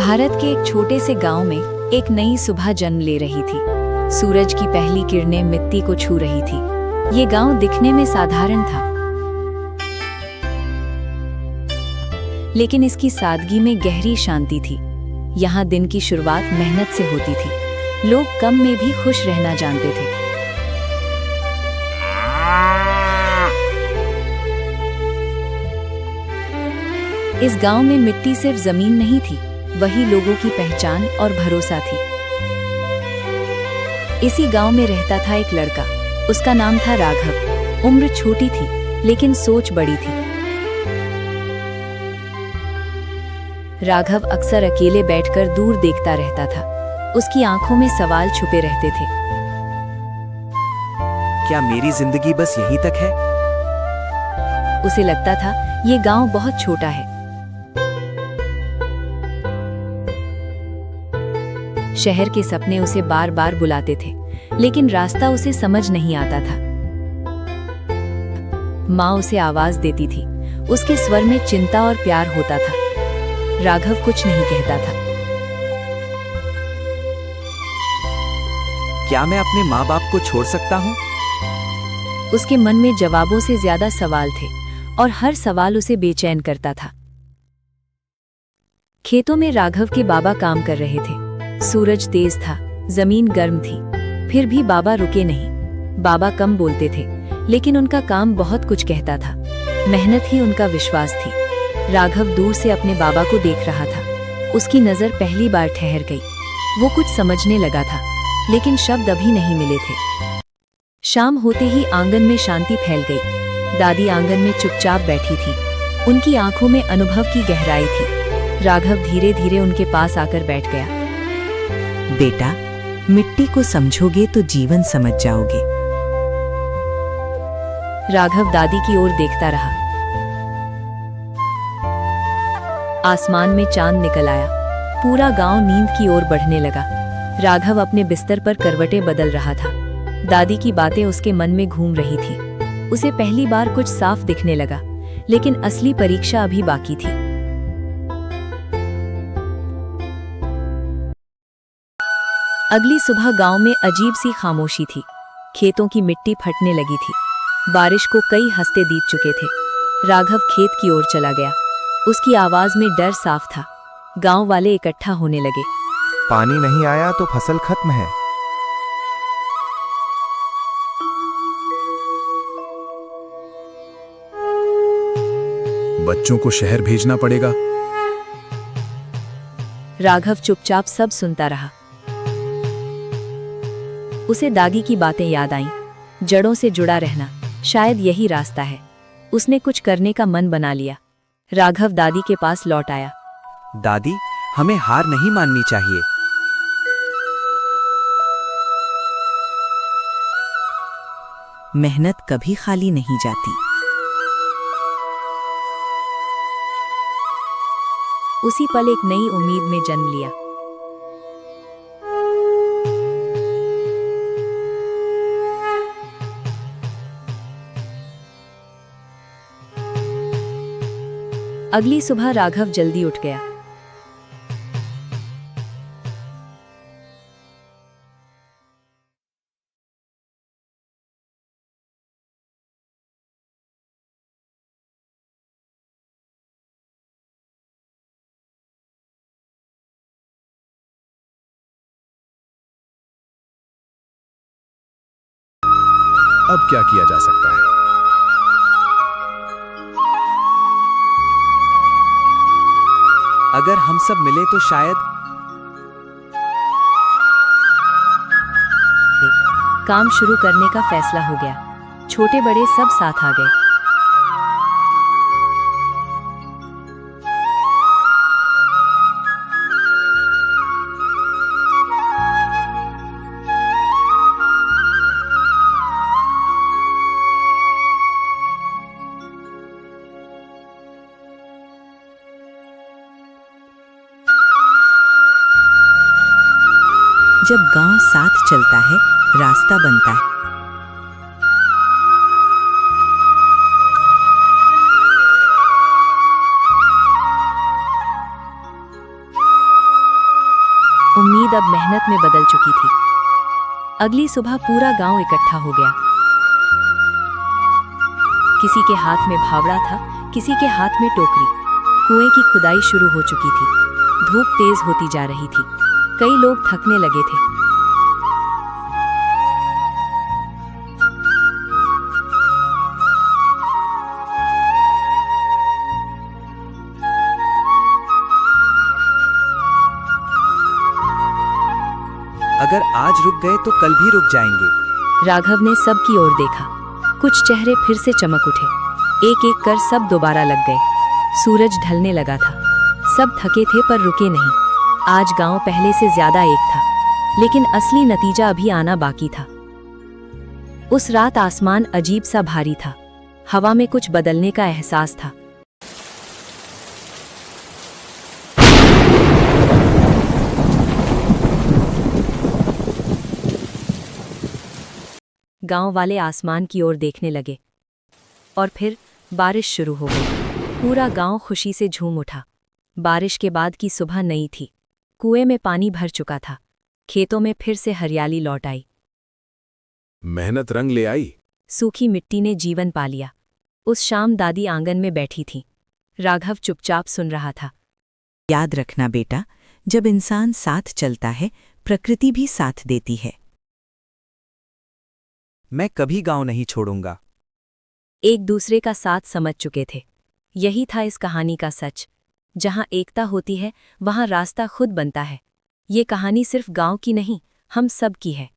भारत के एक छोटे से गांव में एक नई सुबह जन्म ले रही थी। सूरज की पहली किरणें मिट्टी को छू रही थी। ये गांव दिखने में साधारण था, लेकिन इसकी सादगी में गहरी शांति थी। यहाँ दिन की शुरुआत मेहनत से होती थी। लोग कम में भी खुश रहना जानते थे। इस गांव में मिट्टी सिर्फ जमीन नहीं थी, वही लोगों की पहचान और भरोसा थी। इसी गांव में रहता था एक लड़का। उसका नाम था राघव। उम्र छोटी थी, लेकिन सोच बड़ी थी। राघव अक्सर अकेले बैठकर दूर देखता रहता था। उसकी आंखों में सवाल छुपे रहते थे। क्या मेरी जिंदगी बस यहीं तक है? उसे लगता था ये गांव बहुत छोटा है। शहर के सपने उसे बार बार बुलाते थे, लेकिन रास्ता उसे समझ नहीं आता था। माँ उसे आवाज देती थी। उसके स्वर में चिंता और प्यार होता था। राघव कुछ नहीं कहता था। क्या मैं अपने माँ बाप को छोड़ सकता हूँ? उसके मन में जवाबों से ज्यादा सवाल थे, और हर सवाल उसे बेचैन करता था। खेतों में राघव के बाबा काम कर रहे थे। सूरज तेज था, जमीन गर्म थी, फिर भी बाबा रुके नहीं। बाबा कम बोलते थे, लेकिन उनका काम बहुत कुछ कहता था। मेहनत ही उनका विश्वास थी। राघव दूर से अपने बाबा को देख रहा था। उसकी नजर पहली बार ठहर गई। वो कुछ समझने लगा था, लेकिन शब्द अभी नहीं मिले थे। शाम होते ही आंगन में शांति फैल गई। दादी आंगन में चुपचाप बैठी थी। उनकी आंखों में अनुभव की गहराई थी। राघव धीरे धीरे उनके पास आकर बैठ गया। बेटा, मिट्टी को समझोगे तो जीवन समझ जाओगे। राघव दादी की ओर देखता रहा। आसमान में चांद निकल आया। पूरा गांव नींद की ओर बढ़ने लगा। राघव अपने बिस्तर पर करवटें बदल रहा था। दादी की बातें उसके मन में घूम रही थी। उसे पहली बार कुछ साफ दिखने लगा, लेकिन असली परीक्षा अभी बाकी थी। अगली सुबह गांव में अजीब सी खामोशी थी। खेतों की मिट्टी फटने लगी थी। बारिश को कई हफ्ते बीत चुके थे। राघव खेत की ओर चला गया। उसकी आवाज में डर साफ था। गांव वाले इकट्ठा होने लगे। पानी नहीं आया तो फसल खत्म है। बच्चों को शहर भेजना पड़ेगा। राघव चुपचाप सब सुनता रहा। उसे दादी की बातें याद आईं। जड़ों से जुड़ा रहना, शायद यही रास्ता है। उसने कुछ करने का मन बना लिया। राघव दादी के पास लौट आया। दादी, हमें हार नहीं माननी चाहिए। मेहनत कभी खाली नहीं जाती। उसी पल एक नई उम्मीद में जन्म लिया। अगली सुबह राघव जल्दी उठ गया। अब क्या किया जा सकता है? अगर हम सब मिले तो शायद। काम शुरू करने का फैसला हो गया। छोटे बड़े सब साथ आ गए। जब गांव साथ चलता है, रास्ता बनता है। उम्मीद अब मेहनत में बदल चुकी थी। अगली सुबह पूरा गांव इकट्ठा हो गया। किसी के हाथ में फावड़ा था, किसी के हाथ में टोकरी। कुएं की खुदाई शुरू हो चुकी थी। धूप तेज होती जा रही थी। कई लोग थकने लगे थे। अगर आज रुक गए तो कल भी रुक जाएंगे। राघव ने सबकी ओर देखा। कुछ चेहरे फिर से चमक उठे। एक एक कर सब दोबारा लग गए। सूरज ढलने लगा था। सब थके थे पर रुके नहीं। आज गांव पहले से ज्यादा एक था, लेकिन असली नतीजा अभी आना बाकी था। उस रात आसमान अजीब सा भारी था। हवा में कुछ बदलने का एहसास था। गांव वाले आसमान की ओर देखने लगे और फिर बारिश शुरू हो गई। पूरा गांव खुशी से झूम उठा। बारिश के बाद की सुबह नई थी। कुएं में पानी भर चुका था। खेतों में फिर से हरियाली लौट आई। मेहनत रंग ले आई। सूखी मिट्टी ने जीवन पा लिया। उस शाम दादी आंगन में बैठी थी। राघव चुपचाप सुन रहा था। याद रखना बेटा, जब इंसान साथ चलता है, प्रकृति भी साथ देती है। मैं कभी गांव नहीं छोड़ूंगा। एक दूसरे का साथ समझ चुके थे। यही था इस कहानी का सच। जहां एकता होती है, वहां रास्ता खुद बनता है। ये कहानी सिर्फ गांव की नहीं, हम सब की है।